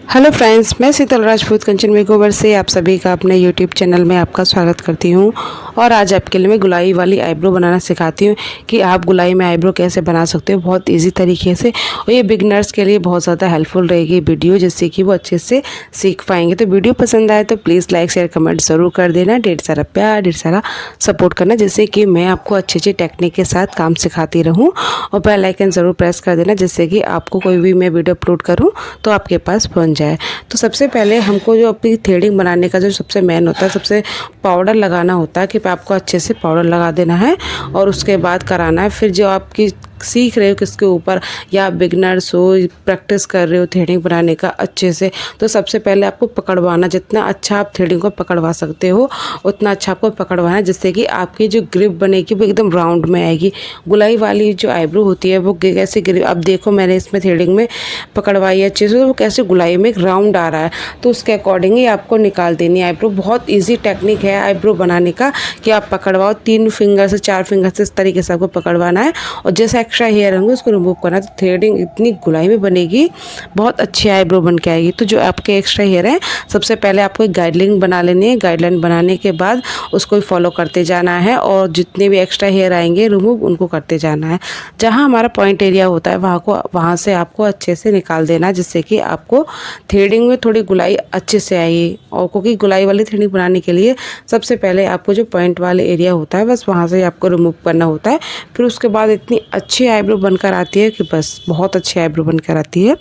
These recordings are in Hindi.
हेलो फ्रेंड्स, मैं शीतल राजपूत कंचन मेकओवर से आप सभी का अपने यूट्यूब चैनल में आपका स्वागत करती हूं। और आज आपके लिए मैं गुलाई वाली आईब्रो बनाना सिखाती हूं कि आप गुलाई में आईब्रो कैसे बना सकते हो बहुत इजी तरीके से। और ये बिगनर्स के लिए बहुत ज़्यादा हेल्पफुल रहेगी वीडियो, जिससे कि वो अच्छे से सीख पाएंगे। तो वीडियो पसंद आए तो प्लीज़ लाइक शेयर कमेंट ज़रूर कर देना। ढेर सारा प्यार, ढेर सारा सपोर्ट करना, जिससे कि मैं आपको अच्छी अच्छी टेक्निक के साथ काम सिखाती रहूँ। और बेल आइकन ज़रूर प्रेस कर देना, जिससे कि आपको कोई भी मैं वीडियो अपलोड करूँ तो आपके पास पहुँच जाए। तो सबसे पहले हमको जो अपनी थ्रेडिंग बनाने का जो सबसे मेन होता है, सबसे पाउडर लगाना होता है कि आपको अच्छे से पाउडर लगा देना है और उसके बाद कराना है। फिर जो आपकी सीख रहे हो किसके ऊपर, या बिगनर्स हो, प्रैक्टिस कर रहे हो थ्रेडिंग बनाने का अच्छे से, तो सबसे पहले आपको पकड़वाना, जितना अच्छा आप थ्रेडिंग को पकड़वा सकते हो उतना अच्छा आपको पकड़वाना है, जिससे कि आपकी जो ग्रिप बनेगी वो एकदम राउंड में आएगी। गुलाई वाली जो आईब्रो होती है वो कैसे ग्रिप, अब देखो मैंने इसमें थ्रेडिंग में पकड़वाई है अच्छे से, तो वो कैसे गुलाई में एक राउंड आ रहा है, तो उसके अकॉर्डिंग ही आपको निकाल देनी है आईब्रो। बहुत ईजी टेक्निक है आईब्रो बनाने का कि आप पकड़वाओ 3 फिंगर से 4 फिंगर से, इस तरीके से आपको पकड़वाना है। और जैसे एक्स्ट्रा हेयर होंगे उसको रिमूव करना है। तो थ्रेडिंग इतनी गुलाई में बनेगी, बहुत अच्छी आईब्रो बन के आएगी। तो जो आपके एक्स्ट्रा हेयर हैं, सबसे पहले आपको एक गाइडलाइन बना लेनी है। गाइडलाइन बनाने के बाद उसको फॉलो करते जाना है और जितने भी एक्स्ट्रा हेयर आएंगे रिमूव, उनको करते जाना है। जहाँ हमारा पॉइंट एरिया होता है वहाँ से आपको अच्छे से निकाल देना है, जिससे कि आपको थ्रेडिंग में थोड़ी गुलाई अच्छे से आएगी। और क्योंकि गुलाई वाली थ्रेडिंग बनाने के लिए सबसे पहले आपको जो पॉइंट वाले एरिया होता है बस वहाँ से आपको रिमूव करना होता है। फिर उसके बाद इतनी अच्छी आईब्रो बनकर आती है कि बस बहुत अच्छी आईब्रो बनकर आती है।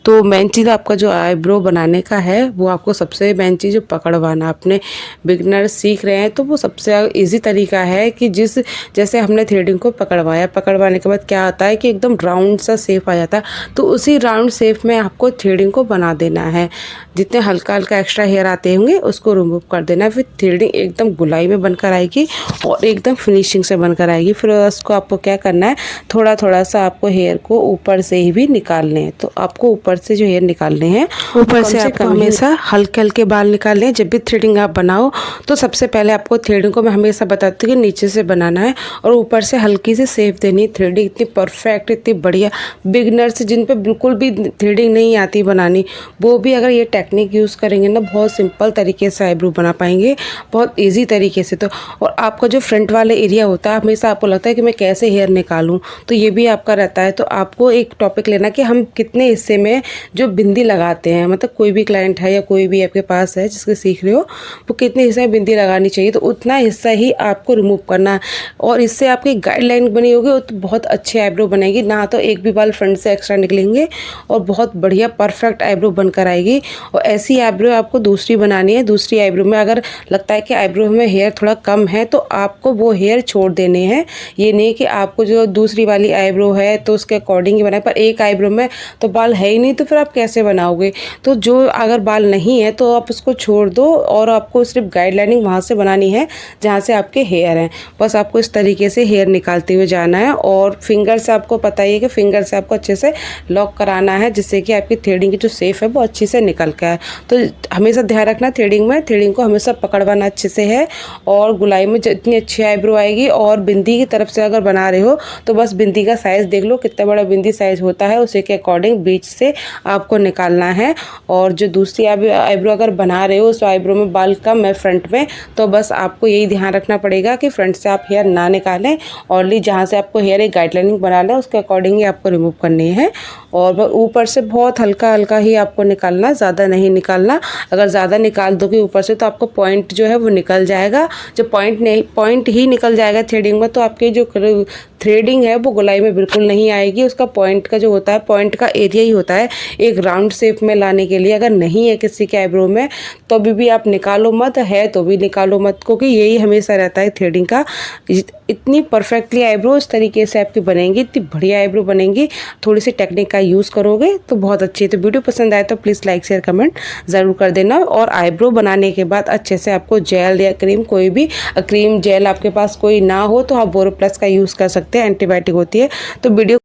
तो मेन चीज़ आपका जो आईब्रो बनाने का है वो आपको सबसे मेन चीज़ पकड़वाना। अपने बिगनर सीख रहे हैं तो वो सबसे इजी तरीका है कि जैसे हमने थ्रेडिंग को पकड़वाया, पकड़वाने के बाद क्या आता है कि एकदम राउंड सा शेप आ जाता है, तो उसी राउंड शेप में आपको थ्रेडिंग को बना देना है। जितने हल्का हल्का एक्स्ट्रा हेयर आते होंगे उसको रिमूव कर देना है। फिर थ्रेडिंग एकदम गुलाई में बनकर आएगी और एकदम फिनिशिंग से बनकर आएगी। फिर उसको आपको क्या करना है, थोड़ा थोड़ा सा आपको हेयर को ऊपर से ही भी निकालने हैं। तो आपको ऊपर से जो हेयर निकालने हैं, ऊपर से आपको हमेशा हल्के हल्के बाल निकालने हैं। जब भी थ्रेडिंग आप बनाओ तो सबसे पहले आपको थ्रेडिंग को मैं हमेशा बताती हूँ कि नीचे से बनाना है और ऊपर से हल्की सी शेप देनी है। थ्रेडिंग इतनी परफेक्ट, इतनी बढ़िया, बिगनर से जिन पे बिल्कुल भी थ्रेडिंग नहीं आती बनानी, वो भी अगर ये टेक्निक यूज़ करेंगे ना, बहुत सिंपल तरीके से आईब्रो बना पाएंगे, बहुत ईजी तरीके से। तो और आपका जो फ्रंट वाले एरिया होता है, हमेशा आपको लगता है कि मैं कैसे हेयर निकालूं, तो ये भी आपका रहता है। तो आपको एक टॉपिक लेना कि हम कितने हिस्से में जो बिंदी लगाते हैं, मतलब कोई भी क्लाइंट है या कोई भी आपके पास है जिसके सीख रहे हो, वो कितने हिस्से में बिंदी लगानी चाहिए, तो उतना हिस्सा ही आपको रिमूव करना है। और इससे आपकी गाइडलाइन बनी होगी तो बहुत अच्छी आईब्रो बनेगी, ना तो एक भी बाल फ्रंट से एक्स्ट्रा निकलेंगे और बहुत बढ़िया परफेक्ट आईब्रो बनकर आएगी। और ऐसी आईब्रो आपको दूसरी बनानी है। दूसरी आईब्रो में अगर लगता है कि आईब्रो में हेयर थोड़ा कम है तो आपको वो हेयर छोड़ देने हैं। ये नहीं कि आपको जो दूसरी वाली आईब्रो है तो उसके अकॉर्डिंग ही बनाए, पर एक आईब्रो में तो बाल है ही नहीं, तो फिर आप कैसे बनाओगे। तो जो अगर बाल नहीं है तो आप उसको छोड़ दो और आपको सिर्फ गाइडलाइनिंग वहाँ से बनानी है जहाँ से आपके हेयर हैं। बस आपको इस तरीके से हेयर निकालते हुए जाना है और फिंगर से, आपको पता ही है कि फिंगर से आपको अच्छे से लॉक कराना है, जिससे कि आपकी थ्रेडिंग की जो शेप है वो अच्छी से निकल के आए। तो हमेशा ध्यान रखना थ्रेडिंग को हमेशा पकड़वाना अच्छे से है। और गुलाई में जितनी अच्छी आईब्रो आएगी, और बिंदी की तरफ से अगर बना रहे हो तो बस बिंदी का साइज़ देख लो, कितना बड़ा बिंदी साइज़ होता है, उसी के अकॉर्डिंग बीच से आपको निकालना है। और जो दूसरी आईब्रो अगर बना रहे हो उस आईब्रो में बाल कम है फ्रंट में, तो बस आपको यही ध्यान रखना पड़ेगा कि फ्रंट से आप हेयर ना निकालें, और जहाँ से आपको हेयर एक गाइडलाइनिंग बना लें उसके अकॉर्डिंग ही आपको रिमूव करनी है। और ऊपर से बहुत हल्का हल्का ही आपको निकालना, ज़्यादा नहीं निकालना। अगर ज़्यादा निकाल दोगे ऊपर से तो आपको पॉइंट जो है वो निकल जाएगा। जो पॉइंट ही निकल जाएगा थ्रेडिंग में, तो आपकी जो थ्रेडिंग है वो गुलाई में बिल्कुल नहीं आएगी। उसका पॉइंट का जो होता है, पॉइंट का एरिया ही होता है एक राउंड शेप में लाने के लिए। अगर नहीं है किसी के आईब्रो में तो भी आप निकालो मत, है तो भी निकालो मत, क्योंकि यही हमेशा रहता है थ्रेडिंग का। इतनी परफेक्टली आईब्रो इस तरीके से आपकी बनेंगी, इतनी बढ़िया आईब्रो बनेंगी। थोड़ी सी टेक्निक का यूज़ करोगे तो बहुत अच्छी है। तो वीडियो पसंद आए तो प्लीज़ लाइक शेयर कमेंट ज़रूर कर देना। और आईब्रो बनाने के बाद अच्छे से आपको जेल या क्रीम, कोई भी क्रीम जेल आपके पास कोई ना हो तो आप बोरोप्लस का यूज़ कर सकते हैं, एंटीबायोटिक होती है। तो वीडियो